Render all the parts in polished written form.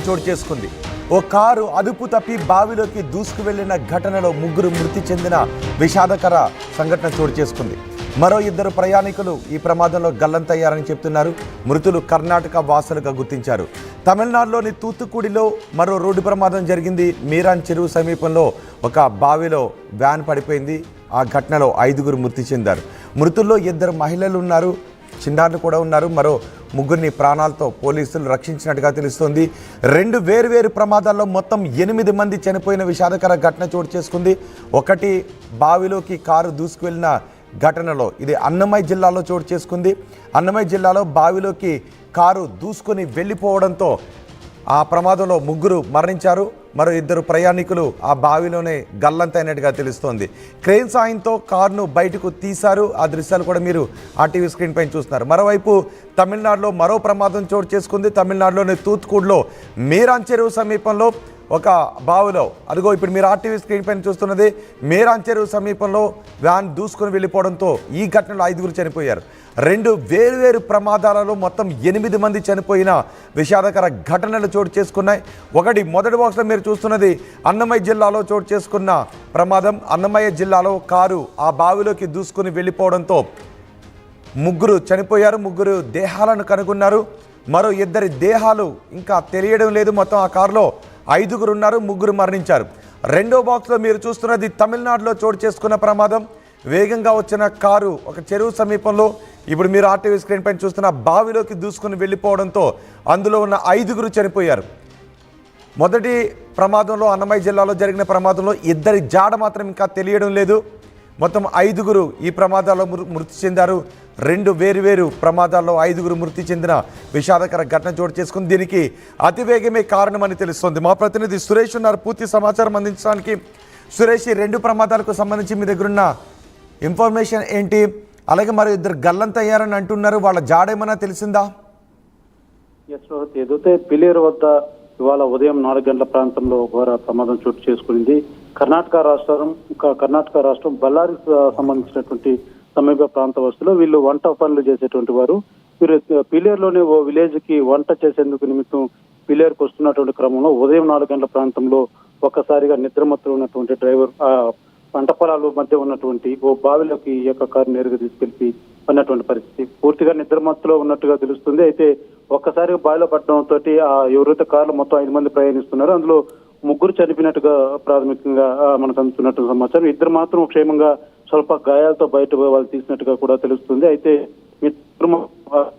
చోటు చేసుకుంది. ఓ కారు అదుపు తప్పి బావిలోకి దూసుకు వెళ్లిన ఘటనలో ముగ్గురు మృతి చెందిన విషాదకర సంఘటన చోటు చేసుకుంది. మరో ఇద్దరు ప్రయాణికులు ఈ ప్రమాదంలో గల్లంతయ్యారని చెప్తున్నారు. మృతులు కర్ణాటక వాసులుగా గుర్తించారు. తమిళనాడులోని తూత్తుకుడిలో మరో రోడ్డు ప్రమాదం జరిగింది. మీరాన్ చెరువు సమీపంలో ఒక బావిలో వ్యాన్ పడిపోయింది. ఆ ఘటనలో 5గురు మృతి చెందారు. మృతుల్లో 2 మహిళలు ఉన్నారు, చిన్నారులు కూడా ఉన్నారు. మరో 3 ప్రాణాలతో పోలీసులు రక్షించినట్టుగా తెలుస్తోంది. 2 వేర్వేరు ప్రమాదాల్లో మొత్తం 8 మంది చనిపోయిన విషాదకర ఘటన చోటు చేసుకుంది. ఒకటి బావిలోకి కారు దూసుకువెళ్ళిన ఘటనలో ఇది అన్నమయ్య జిల్లాలో చోటు చేసుకుంది. అన్నమయ్య జిల్లాలో బావిలోకి కారు దూసుకొని వెళ్ళిపోవడంతో ఆ ప్రమాదంలో 3 మరణించారు. మరో 2 ప్రయాణికులు ఆ బావిలోనే గల్లంతైనట్టుగా తెలుస్తోంది. క్రేన్ సాయంతో కారును బయటకు తీశారు. ఆ దృశ్యాలు కూడా మీరు ఆ టీవీ స్క్రీన్ పైన చూస్తున్నారు. మరోవైపు తమిళనాడులో మరో ప్రమాదం చోటు చేసుకుంది. తమిళనాడులోని తూత్తుకుడిలో మీరాన్ చెరువు సమీపంలో ఒక బావిలో, అదిగో ఇప్పుడు మీరు ఆర్టీవీ స్క్రీన్ పైన చూస్తున్నది, మీరాన్ చెరువు సమీపంలో వ్యాన్ దూసుకొని వెళ్ళిపోవడంతో ఈ ఘటనలో 5గురు చనిపోయారు. 2 వేర్వేరు ప్రమాదాలలో మొత్తం 8 మంది చనిపోయిన విషాదకర ఘటనలు చోటు చేసుకున్నాయి. ఒకటి మొదటి బాక్స్లో మీరు చూస్తున్నది అన్నమయ్య జిల్లాలో చోటు చేసుకున్న ప్రమాదం. అన్నమయ్య జిల్లాలో కారు ఆ బావిలోకి దూసుకొని వెళ్ళిపోవడంతో 3 చనిపోయారు. 3 దేహాలను కనుగొన్నారు. మరో 2 దేహాలు ఇంకా తెలియడం లేదు. మొత్తం ఆ కారులో 5గురు ఉన్నారు, 3 మరణించారు. రెండో బాక్స్లో మీరు చూస్తున్నది తమిళనాడులో చోటు చేసుకున్న ప్రమాదం. వేగంగా వచ్చిన కారు ఒక చెరువు సమీపంలో ఇప్పుడు మీరు ఆర్టీవీ స్క్రీన్ పైన చూస్తున్న బావిలోకి దూసుకుని వెళ్ళిపోవడంతో అందులో ఉన్న 5గురు చనిపోయారు. మొదటి ప్రమాదంలో అన్నమయ్య జిల్లాలో జరిగిన ప్రమాదంలో 2 జాడ మాత్రం ఇంకా తెలియడం లేదు. మొత్తం 5గురు ఈ ప్రమాదాల్లో మృతి చెందారు. 2 వేరువేరు ప్రమాదాల్లో 5గురు మృతి చెందిన విషాదకర ఘటన చోటు చేసుకుంది. దీనికి అతివేగమే కారణమని తెలుస్తోంది. మా ప్రతినిధి సురేష్ ఉన్నారు పూర్తి సమాచారం అందించడానికి. సురేష్, ఈ 2 ప్రమాదాలకు సంబంధించి మీ దగ్గరున్న ఇన్ఫర్మేషన్ ఏంటి? అలాగే మరి 2 గల్లంతయ్యారని అంటున్నారు, వాళ్ళ జాడేమన్నా తెలిసిందా? ఏదైతే పిలేరు వద్ద ఇవాళ ఉదయం 4 గంటల ప్రాంతంలో ఘోర ప్రమాదం చోటు చేసుకునింది. కర్ణాటక రాష్ట్రం బళ్ళారికి సంబంధించినటువంటి సమీప ప్రాంత వస్తువులు వీళ్ళు వంట పనులు చేసేటువంటి వారు. వీరు పిలేరులోని ఓ విలేజ్ కి వంట చేసేందుకు నిమిత్తం పిలేరుకు వస్తున్నటువంటి క్రమంలో ఉదయం 4 గంటల ప్రాంతంలో ఒక్కసారిగా నిద్రమత్తులో ఉన్నటువంటి డ్రైవర్ ఆ పంట పొలాల మధ్య ఉన్నటువంటి ఓ బావిలోకి ఈ యొక్క కారు నేరుగా తీసుకెళ్లి ఉన్నటువంటి పరిస్థితి. పూర్తిగా నిద్రమత్తులో ఉన్నట్టుగా తెలుస్తుంది. అయితే ఒక్కసారిగా బావిలో పట్టడంతో ఎవరైతే కారులో మొత్తం 5 మంది ప్రయాణిస్తున్నారు, అందులో 3 చనిపోయినట్టుగా ప్రాథమికంగా మనకు అందుతున్నట్టు సమాచారం. 2 మాత్రం క్షేమంగా స్వల్ప గాయాలతో బయట వాళ్ళు తీసినట్టుగా కూడా తెలుస్తుంది. అయితే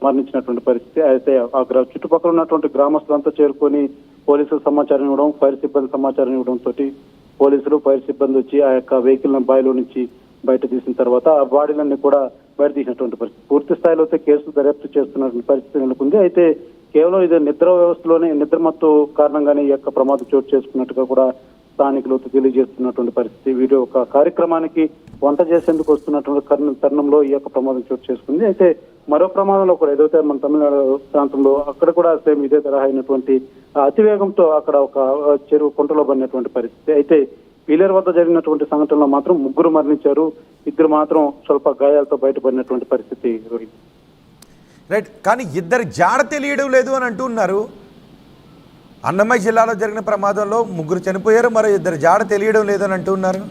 మరణించినటువంటి పరిస్థితి. అయితే ఆ చుట్టుపక్కల ఉన్నటువంటి గ్రామస్తులంతా చేరుకొని పోలీసులు సమాచారం ఇవ్వడం, ఫైర్ సిబ్బంది సమాచారం ఇవ్వడంతో పోలీసులు ఫైర్ సిబ్బంది వచ్చి ఆ యొక్క వెహికల్ బావిలో నుంచి బయట తీసిన తర్వాత ఆ బాడీలన్నీ కూడా బయట తీసినటువంటి పరిస్థితి. పూర్తి స్థాయిలో అయితే కేసు దర్యాప్తు చేస్తున్నటువంటి పరిస్థితి నెలకొంది. అయితే కేవలం ఇది నిద్ర వ్యవస్థలోనే నిద్రమత్తు కారణంగానే ఈ యొక్క ప్రమాదం చోటు చేసుకున్నట్టుగా కూడా స్థానికులు తెలియజేస్తున్నటువంటి పరిస్థితి. వీరు ఒక కార్యక్రమానికి వంట చేసేందుకు వస్తున్నటువంటి తరుణంలో ఈ యొక్క ప్రమాదం చోటు చేసుకుంది. అయితే మరో ప్రమాదంలో కూడా ఏదైతే మన తమిళనాడు ప్రాంతంలో అక్కడ కూడా సేమ్ ఇదే తరహా అయినటువంటి అతివేగంతో అక్కడ ఒక చెరువు కుంటలో పడినటువంటి పరిస్థితి. అయితే పీలేరు వద్ద జరిగినటువంటి సంఘటనలో మాత్రం 3 మరణించారు, 2 మాత్రం స్వల్ప గాయాలతో బయటపడినటువంటి పరిస్థితి. రైట్, కానీ 2 జాడ తెలియడం లేదు అని అంటున్నారు. అన్నమయ్య జిల్లాలో జరిగిన ప్రమాదంలో 3 చనిపోయారు, మరో 2 జాడ తెలియడం లేదని అంటున్నారు.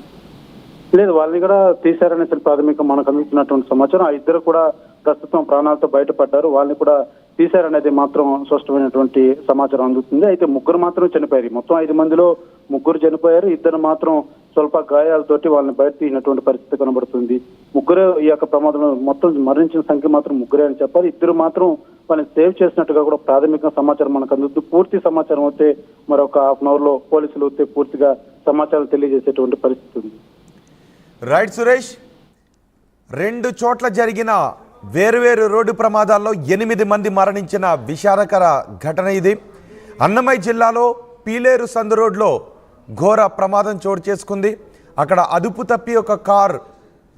లేదు, వాళ్ళని కూడా తీశారని ప్రాథమికంగా మనకు అందుతున్నటువంటి సమాచారం. ఆ 2 కూడా ప్రస్తుతం ప్రాణాలతో బయటపడ్డారు, వాళ్ళని కూడా తీశారనేది మాత్రం స్పష్టమైనటువంటి సమాచారం అందుతుంది. అయితే 3 మాత్రం చనిపోయారు. మొత్తం 5 మందిలో 3 చనిపోయారు, 2 మాత్రం స్వల్ప గాయాలతోటి వాళ్ళని బయట తీసినటువంటి పరిస్థితి కనబడుతుంది. 3 ఈ యొక్క ప్రమాదంలో మొత్తం మరణించిన సంఖ్య మాత్రం 3 అని చెప్పాలి. 2 మాత్రం వాళ్ళని సేవ్ చేసినట్టుగా కూడా ప్రాథమిక సమాచారం మనకు అందుతుంది. పూర్తి సమాచారం అయితే మరొక హాఫ్ అన్ అవర్ లో పోలీసులు వస్తే పూర్తిగా సమాచారం తెలియజేసేటువంటి పరిస్థితి ఉంది. రైట్ సురేష్, 2 చోట్ల జరిగిన వేరువేరు రోడ్డు ప్రమాదాల్లో 8 మంది మరణించిన విషాదకర ఘటన ఇది. అన్నమయ్య జిల్లాలో పీలేరు సందు రోడ్లో ఘోర ప్రమాదం చోటు చేసుకుంది. అక్కడ అదుపు తప్పి ఒక కార్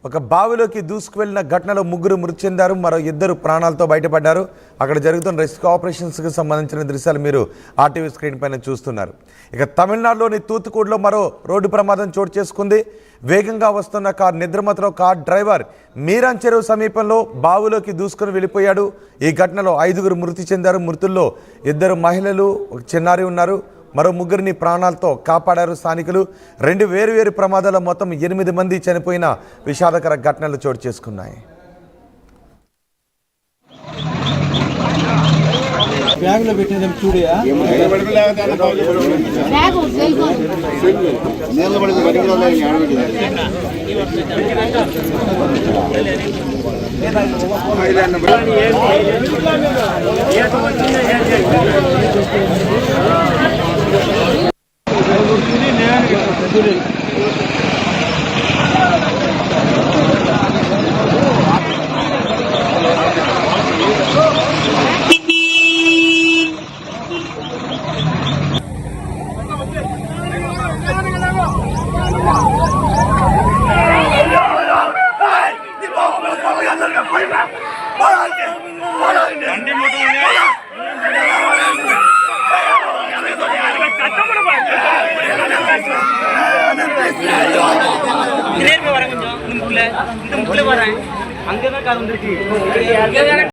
ఒక బావిలోకి దూసుకు వెళ్లిన ఘటనలో ముగ్గురు మృతి చెందారు, మరో ఇద్దరు ప్రాణాలతో బయటపడ్డారు. అక్కడ జరుగుతున్న రెస్క్యూ ఆపరేషన్స్కి సంబంధించిన దృశ్యాలు మీరు ఆర్టీవీ స్క్రీన్ పైన చూస్తున్నారు. ఇక తమిళనాడులోని తూత్తుకూడలో మరో రోడ్డు ప్రమాదం చోటు చేసుకుంది. వేగంగా వస్తున్న కార్ నిద్రమత్తులో కార్ డ్రైవర్ మీరాన్ చెరువు సమీపంలో బావిలోకి దూసుకుని వెళ్ళిపోయాడు. ఈ ఘటనలో 5గురు మృతి చెందారు. మృతుల్లో 2 మహిళలు, ఒక చిన్నారి ఉన్నారు. మరో 3గురిని ప్రాణాలతో కాపాడారు స్థానికులు. 2 వేరు ప్రమాదాల్లో మొత్తం 8 మంది చనిపోయిన విషాదకర ఘటనలు చోటు చేసుకున్నాయి. బ్యాగ్లో పెట్టిన చూడయా வரேன் கொஞ்சம் இந்த முக்குல வரேன் அங்கதான் கார் வந்துருச்சு